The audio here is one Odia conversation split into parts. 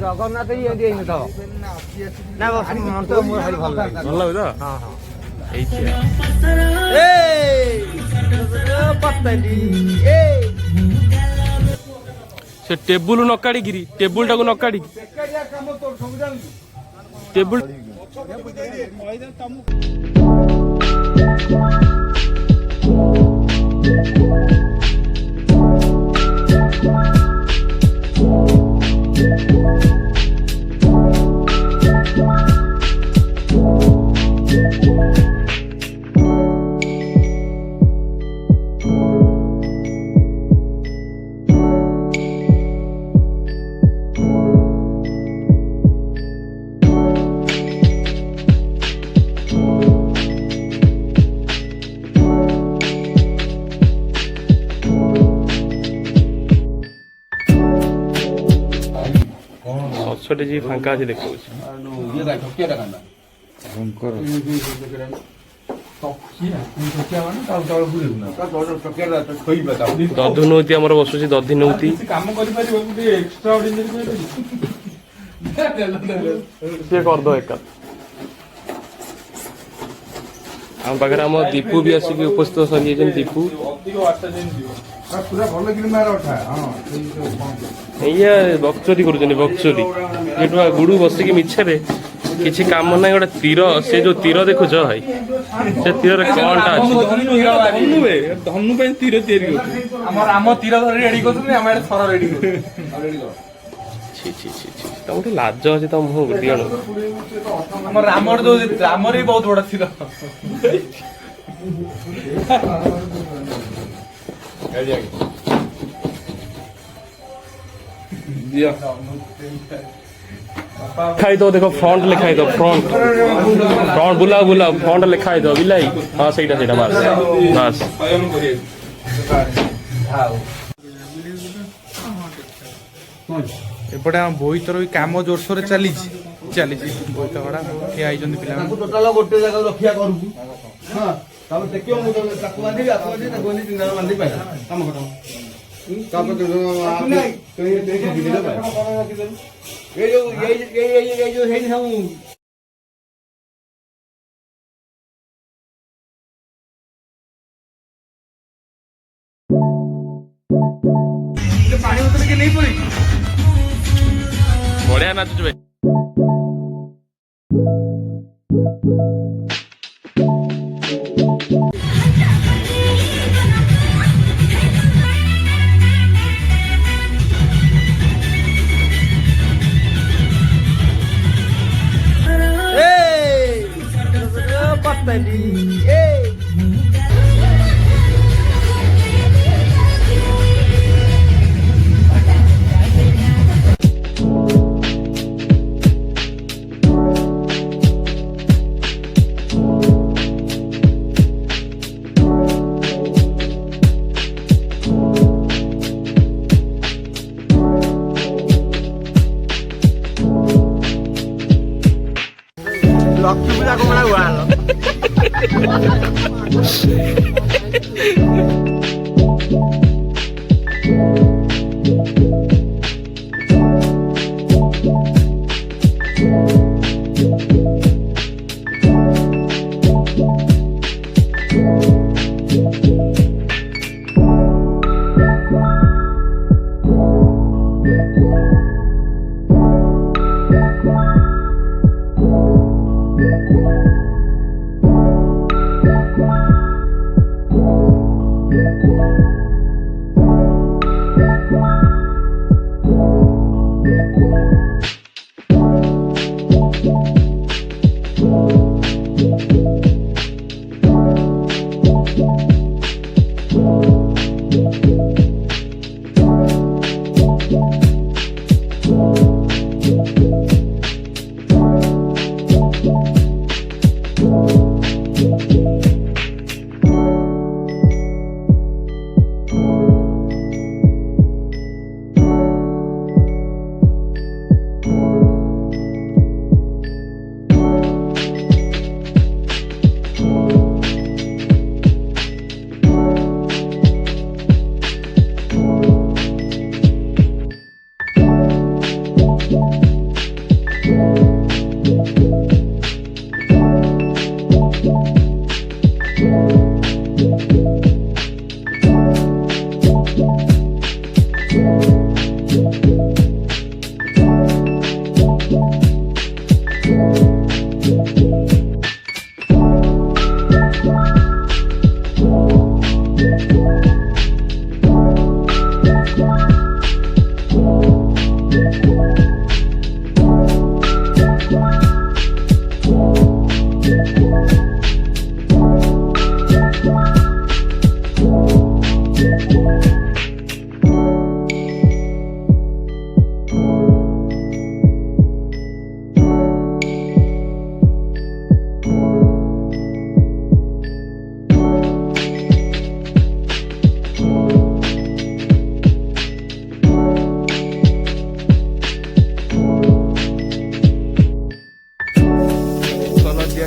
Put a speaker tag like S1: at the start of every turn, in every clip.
S1: ଜଗନ୍ନାଥ ବି ଏମିତି ହେଇନଥିବ ନା ମନ୍ତ୍ର ମୋର ଭାରି ଭଲ ଲାଗେ।
S2: ଭଲ ଲାଗେ ତ?
S1: ହଁ ହଁ।
S2: ହେଇଛି। ସେ ଟେବୁଲ ନ କାଢିକିରି ଟେବୁଲ ଟାକୁ ନ କାଢିକି ଟେବୁଲ ସଛଟେ ଯିଏ ଫାଙ୍କା ଅଛି ଦେଖାଉଛି। ଦଧୁ ନଉତି ଆମର ବସୁଛି ଦଧି ନଉତି ସିଏ କରିଦବ ଏକା। ଆମ ପାଖରେ ଆମ ଦୀପୁ ବି ଆସିକି ଉପସ୍ଥିତ ସରିଯାଇଛନ୍ତି। ଦୀପୁ ଏଇଆ ବକ୍ଚୋରି କରୁଛନ୍ତି ବକ୍ଚୋରି। ଏଠୁ ଗୁଡୁ ବସିକି ମିଛରେ କିଛି କାମ ନାହିଁ ଗୋଟେ ତୀର ସେ ଯୋଉ ତୀର ଦେଖୁଛ ଭାଇ ସେ ତୀରରେ କଣଟା ଅଛି?
S3: ଧନୁ ପାଇଁ ତୀର ତିଆରି କରୁଛୁ। ଆମ ତୀର ଧରି ରେଡି କରୁଛନ୍ତି ଆମେ ଥର ରେଡି କରୁଛୁ।
S2: ତମ ଗୋଟେ ଲାଜ ଅଛି ତମ ମୁହଁ ଦିଅଣ।
S3: ଆମ ରାମର ଯୋଉ ରାମର ବି ବହୁତ ବଡ ତୀର।
S2: ଖାଇଦବ ଦେଖ ଫ୍ରଣ୍ଟ ଲେଖା ହେଇଥିବ ଫ୍ରଣ୍ଟ ଫ୍ରଣ୍ଟ ବୁଲାଅ ବୁଲାଅ ଫ୍ରଣ୍ଟ ଲେଖା ହେଇଥିବ ବିଲାଇ। ହଁ ସେଇଟା ସେଇଟା ବାସ୍ ବାସ୍।
S3: ଏପଟେ ଆମ ବୋଇତର ବି କାମ ଜୋରସୋରରେ ଚାଲିଛି ବୋଇତ ଗଡା ଠିଆ ହେଇଛନ୍ତି ପିଲାମାନେ।
S4: ଟୋଟାଲ ଗୋଟେ ଜାଗାକୁ ରଖିବା କରୁଛୁ। ହଁ ତାପରେ ଦେଖିବ ମୁଁ ତାକୁ ବାନ୍ଧିବି ଆକୁ ବାନ୍ଧିବି ତାକୁ ବାନ୍ଧି ତିନି ଜଣ ବାନ୍ଧି ପାଇଲା କାମ ଖତମ। ତାପରେ ଏଇ ଯୋଉ ହେଇନି ସବୁ
S3: ପାଣି ବୋତଲ କିଏ ନେଇ ପଳେଇ
S2: ବଢିଆ ନାଚୁଛୁ ଭାଇ।
S1: ଲକ୍ଷ୍ମୀ ପୂଜା କମଳା ଉଆଲ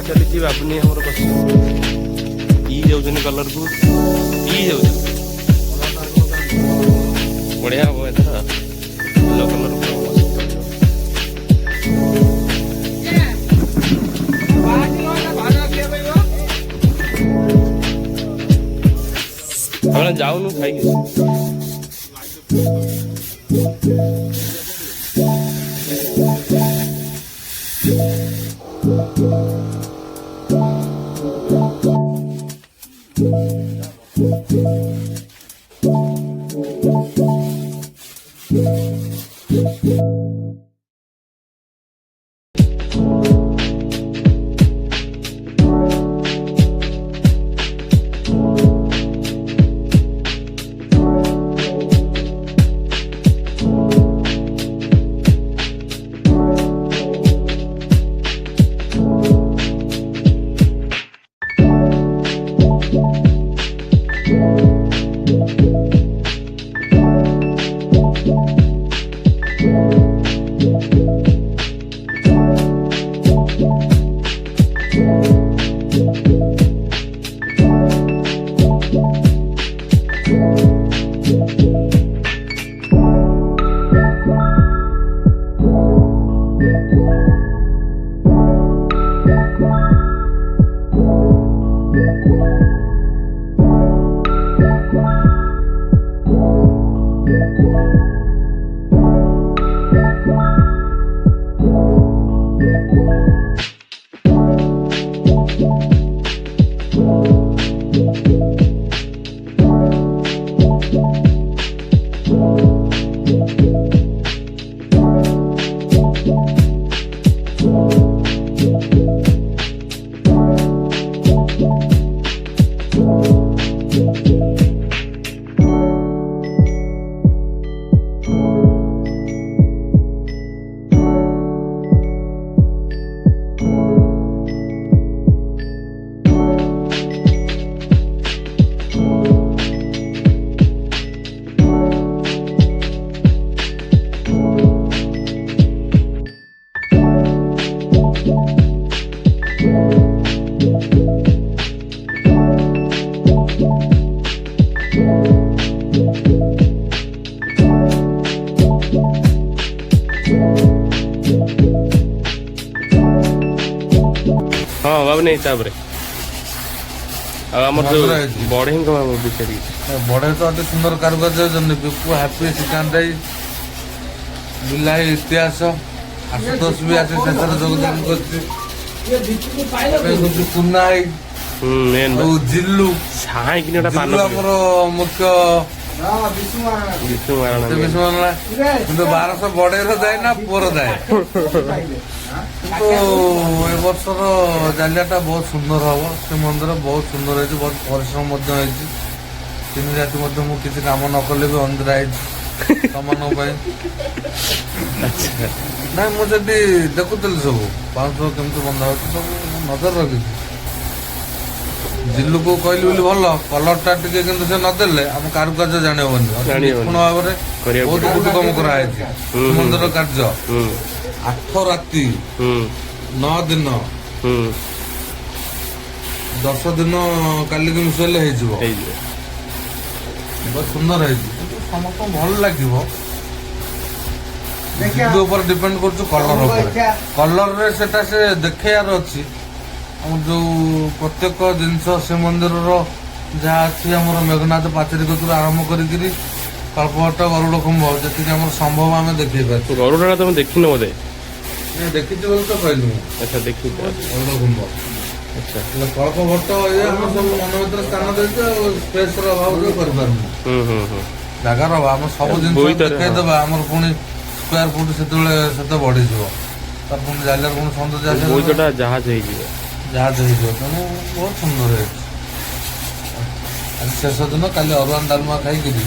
S2: ଚାଲିଛି ବାବୁନି ଆମର ବସି ଇ ଯାଉଛନ୍ତି କଲରକୁ ଇ ଯାଉଛନ୍ତି ବଢିଆ ହବ ଏଥର ଭଲ କଲର ଆମେ ଯାଉନୁ ଖାଇକି हाँ बाबू नहीं तापर आमर जो बढ़े बिचारी
S3: बड़े तो अति सुंदर कारुकार्य विपु हापी श्रीकांत बिलाई इतिहास आशुतोष भी आसे शेषर योगदान कुना जिल्लू आमर मुख्य विष्णु महाराणा किंतु 1200 बड़े जाए ना पुअर जाए तो ए वर्षर जालियाटा बहुत सुंदर हम से मंदिर बहुत सुंदर है बहुत परिश्रम तीन राति मुझे कम न कले भी अंदर आई समान ना मुझे देखुली सब 500 केमती बंधा हो सब नजर रखी जिल्लू को कहली भल कलरटा टे से नदेले आम कारुकार्य जानी निपुण भाव में बहुत गुड कम कराई मंदिर कार्य 8 राति 9 दिन 10 दिन काली मिसेले बहुत सुंदर है समस्त भल लगे डिपेंड कर कलर कलर से देखार अच्छी जो प्रत्येक जिनस से मंदिर जहाँ अच्छी आम मेघनाथ पाचेरी कतु आरंभ करी कल्पवट गरुड़ कुंभ जी संभव आम देखे
S2: गरुड़ा तुम देखी बोधे
S3: देखी बोले तो कहलु
S2: अच्छा देखी
S3: गरुड़ कुंभ अच्छा कल्पवट ये सब मन भर स्थान देते स्पेस अभाव कर जगार अभाव सब जिन देखेदेवा आम पुणी स्क्वायर फुट से बढ़ी ତା ପୁଣି ଜାଲିଆର ପୁଣି ସୌନ୍ଦର୍ଯ୍ୟ ଆସିବ
S2: ବୋଇତଟା ଜାହାଜ ହେଇଯିବ।
S3: ଜାହାଜ ହେଇଯିବ। ତେଣୁ ବହୁତ ସୁନ୍ଦର ହେଇଛି। ଆଜି ଶେଷ ଦିନ, କାଲି ଅରୁଆ ଡାଲମା ଖାଇକିରି